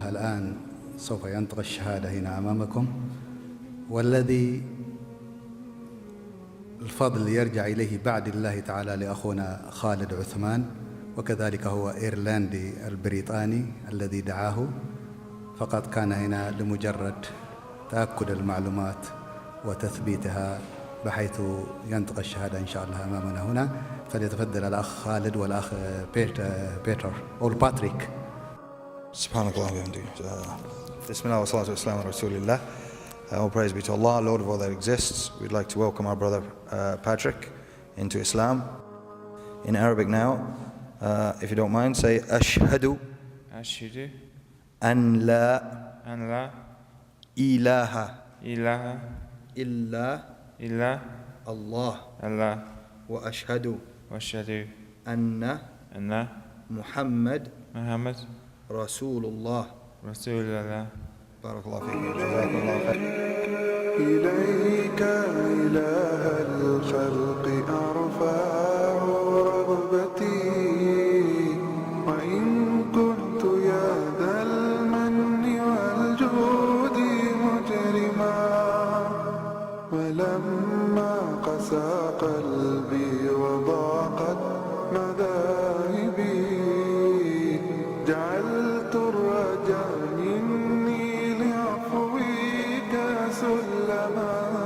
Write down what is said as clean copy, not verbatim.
الآن سوف ينطق الشهادة هنا أمامكم، والذي الفضل يرجع إليه بعد الله تعالى لأخونا خالد عثمان، وكذلك هو إيرلندي البريطاني الذي دعاه، فقد كان هنا لمجرد تأكد المعلومات وتثبيتها، بحيث ينطق الشهادة إن شاء الله أمامنا هنا. فليتفضل الأخ خالد والأخ بيتر أو باتريك. سبحانك اللهم وبحمدك. بسم الله والصلاة والسلام على رسول الله. All praise be to Allah, Lord of all that exists. We'd like to welcome our brother Patrick into Islam. In Arabic now, if you don't mind, say Ashhadu an la ilaha illa Allah wa ashhadu anna Muhammad Rasulullah. بارك الله فيك. جزاكم الله خير. إليك إله الخلق أرفع رغبتي، وإن كنت يا ذا المن والجود مجرما، ولما قسى قلبي وضاقت مذاهبي، جعلت الرجاء مني لعفوك سلما.